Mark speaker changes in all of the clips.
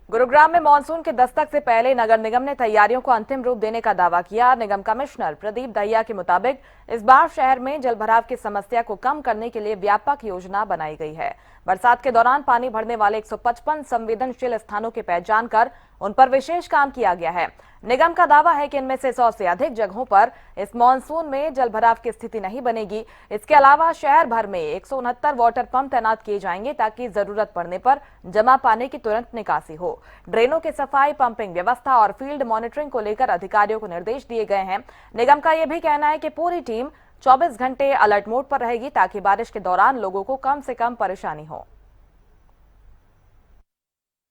Speaker 1: गुरुग्राम में मानसून के दस्तक से पहले नगर निगम ने तैयारियों को अंतिम रूप देने का दावा किया। निगम कमिश्नर प्रदीप दहिया के मुताबिक इस बार शहर में जलभराव की समस्या को कम करने के लिए व्यापक योजना बनाई गई है। बरसात के दौरान पानी भरने वाले 155 संवेदनशील स्थानों की पहचान कर उन पर विशेष काम किया गया है। निगम का दावा है कि इनमें से 100 से अधिक जगहों पर इस मानसून में जलभराव की स्थिति नहीं बनेगी। इसके अलावा शहर भर में 169 वाटर पंप तैनात किए जाएंगे ताकि जरूरत पड़ने पर जमा पानी की तुरंत निकासी हो। ड्रेनों की सफाई, पंपिंग व्यवस्था और फील्ड मॉनिटरिंग को लेकर अधिकारियों को निर्देश दिए गए हैं। निगम का यह भी कहना है कि पूरी टीम 24 घंटे अलर्ट मोड पर रहेगी ताकि बारिश के दौरान लोगों को कम से कम परेशानी हो।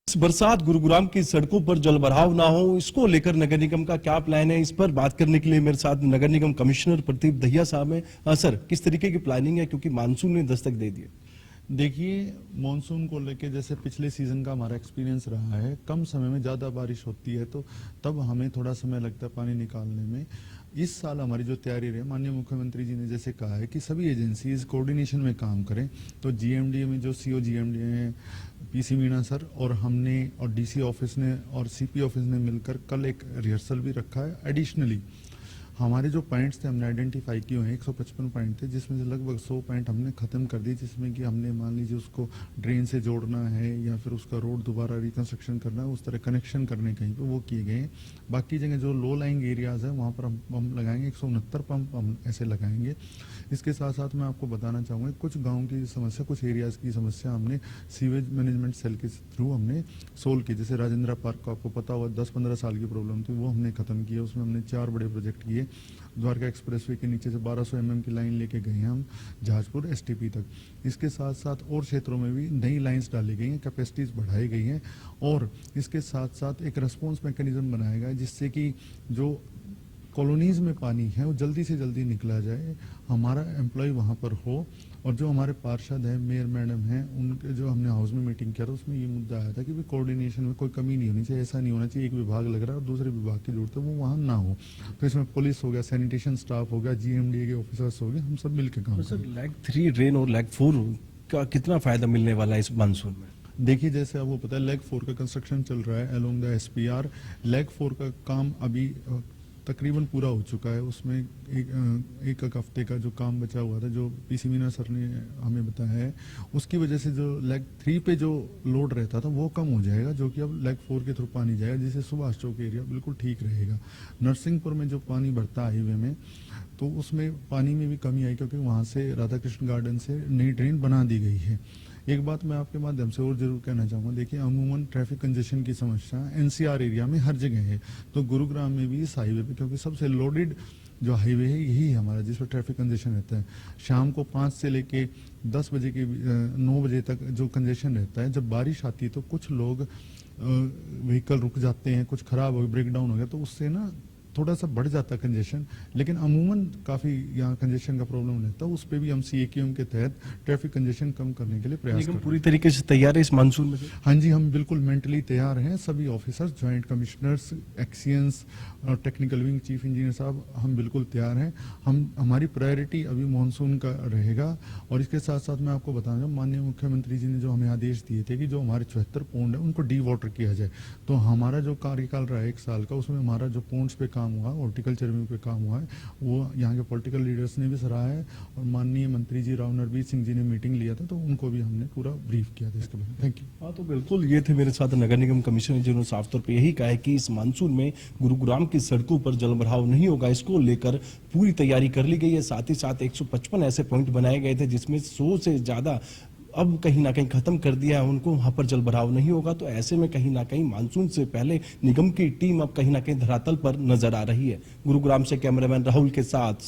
Speaker 2: इस बरसात गुरुग्राम की सड़कों पर जलभराव ना हो, इसको लेकर नगर निगम का क्या प्लान है, इस पर बात करने के लिए मेरे साथ नगर निगम कमिश्नर प्रदीप दहिया साहब हैं। सर, किस तरीके की प्लानिंग है, क्योंकि मानसून ने दस्तक दे दी?
Speaker 3: देखिए, मॉनसून को लेके जैसे पिछले सीजन का हमारा एक्सपीरियंस रहा है, कम समय में ज़्यादा बारिश होती है तो तब हमें थोड़ा समय लगता है पानी निकालने में। इस साल हमारी जो तैयारी रही, माननीय मुख्यमंत्री जी ने जैसे कहा है कि सभी एजेंसीज कोऑर्डिनेशन में काम करें, तो जीएमडी में जो सीओ जीएमडी हैं, पीसी मीणा सर और हमने और डीसी ऑफिस ने और सीपी ऑफिस ने मिलकर कल एक रिहर्सल भी रखा है। एडिशनली हमारे जो पॉइंट्स थे हमने आइडेंटिफाई किए हैं, 155 पॉइंट थे, जिसमें से लगभग 100 पॉइंट हमने खत्म कर दिए, जिसमें कि हमने मान लीजिए उसको ड्रेन से जोड़ना है या फिर उसका रोड दोबारा रिकंस्ट्रक्शन करना है, उस तरह कनेक्शन करने कहीं पे वो किए गए हैं। बाकी जगह जो लो लाइंग एरियाज है वहाँ पर हम पंप लगाएंगे, 169 पंप हम ऐसे लगाएंगे। इसके साथ साथ मैं आपको बताना चाहूँगा, कुछ गाँव की समस्या, कुछ एरियाज की समस्या हमने सीवेज मैनेजमेंट सेल के थ्रू हमने सोल्व की। जैसे राजेंद्रा पार्क को आपको पता हुआ 10-15 साल की प्रॉब्लम थी, वो हमने खत्म किया। उसमें हमने 4 बड़े प्रोजेक्ट किए। द्वारका एक्सप्रेसवे के नीचे से 1200 mm की लाइन लेके गए हैं हम जहाजपुर एसटीपी तक। इसके साथ साथ और क्षेत्रों में भी नई लाइंस डाली गई हैं, कैपेसिटीज बढ़ाई गई हैं और इसके साथ साथ एक रेस्पॉन्स मैकेनिज्म बनाया गया है जिससे कि जो कॉलोनीज में पानी है वो जल्दी से जल्दी निकला जाए, हमारा एम्प्लॉय वहाँ पर हो। और जो हमारे पार्षद हैं, मेयर मैडम हैं, उनके जो हमने हाउस में मीटिंग किया था उसमें ये मुद्दा आया था कि कोऑर्डिनेशन में कोई कमी नहीं होनी चाहिए। ऐसा नहीं होना चाहिए एक विभाग लग रहा है और दूसरे विभाग की जरूरत है वो वहाँ ना हो। तो इसमें पुलिस हो गया, सैनिटेशन स्टाफ हो गया, जीएमडीए के ऑफिसर्स हो गए, हम सब मिलकर काम
Speaker 2: सर, लैग 3 ड्रेन और लैग 4 का कितना फायदा मिलने वाला है इस मानसून में?
Speaker 3: देखिए, जैसे आपको पता है लैग 4 का कंस्ट्रक्शन चल रहा है अलोंग द एसपीआर। लैग 4 का काम अभी तकरीबन पूरा हो चुका है। उसमें एक हफ्ते का जो काम बचा हुआ था, जो पीसी मीना सर ने हमें बताया है, उसकी वजह से जो लैग 3 पे जो लोड रहता था वो कम हो जाएगा, जो कि अब लैग 4 के थ्रू पानी जाएगा, जिससे सुभाष चौक एरिया बिल्कुल ठीक रहेगा। नरसिंहपुर में जो पानी भरता है हाईवे में, तो उसमें पानी में भी कमी आई क्योंकि वहाँ से राधा कृष्ण गार्डन से नई ड्रेन बना दी गई है। एक बात मैं आपके माध्यम से और जरूर कहना चाहूँगा, देखिए अमूमन ट्रैफिक कंजेशन की समस्या एनसीआर एरिया में हर जगह है, तो गुरुग्राम में भी इस हाईवे पे, क्योंकि सबसे लोडेड जो हाईवे है यही है हमारा, जिस पर ट्रैफिक कंजेशन रहता है। शाम को 5 से लेके 10 बजे के 9 बजे तक जो कंजेशन रहता है, जब बारिश आती है तो कुछ लोग व्हीकल रुक जाते हैं, कुछ खराब हो गया, ब्रेक डाउन हो गया, तो उससे ना थोड़ा सा बढ़ जाता है कंजेशन। लेकिन अमूमन काफ़ी यहाँ कंजेशन का प्रॉब्लम रहता है, उस पर भी हम सीएक्यूएम के तहत ट्रैफिक कंजेशन कम करने के लिए प्रयास कर रहे हैं।
Speaker 2: पूरी तरीके से तैयार है इस मानसून में?
Speaker 3: हाँ जी, हम बिल्कुल मेंटली तैयार हैं। सभी ऑफिसर्स, ज्वाइंट कमिश्नर्स, एक्सीएंस और टेक्निकल विंग चीफ इंजीनियर साहब, हम बिल्कुल तैयार हैं। हमारी प्रायोरिटी अभी मानसून का रहेगा। और इसके साथ साथ मैं आपको बताऊंगा, माननीय मुख्यमंत्री जी ने जो हमें आदेश दिए थे कि जो हमारे 74 पोंड है उनको डी वाटर किया जाए। तो हमारा जो कार्यकाल रहा है 1 साल का, उसमें हमारा जो पोंड्स पे काम हुआ, हॉर्टिकल्चर में पे काम हुआ है, वो यहाँ के पॉलिटिकल लीडर्स ने भी सराहा है और माननीय मंत्री जी राव नरबीर सिंह जी ने मीटिंग लिया था, तो उनको भी हमने पूरा ब्रीफ किया था इसके बारे में। Thank you.
Speaker 2: हाँ, तो बिल्कुल ये थे मेरे साथ नगर निगम कमिश्नर, जिन्होंने साफ तौर पे यही कहा है कि इस मानसून में गुरुग्राम की सड़कों पर जलभराव नहीं होगा, इसको लेकर पूरी तैयारी कर ली गई है। साथ ही साथ 155 ऐसे पॉइंट बनाए गए थे जिसमें 100 से ज्यादा अब कहीं ना कहीं खत्म कर दिया है उनको, वहां पर जलभराव नहीं होगा। तो ऐसे में कहीं ना कहीं मानसून से पहले निगम की टीम अब कहीं ना कहीं धरातल पर नजर आ रही है। गुरुग्राम से कैमरामैन राहुल के साथ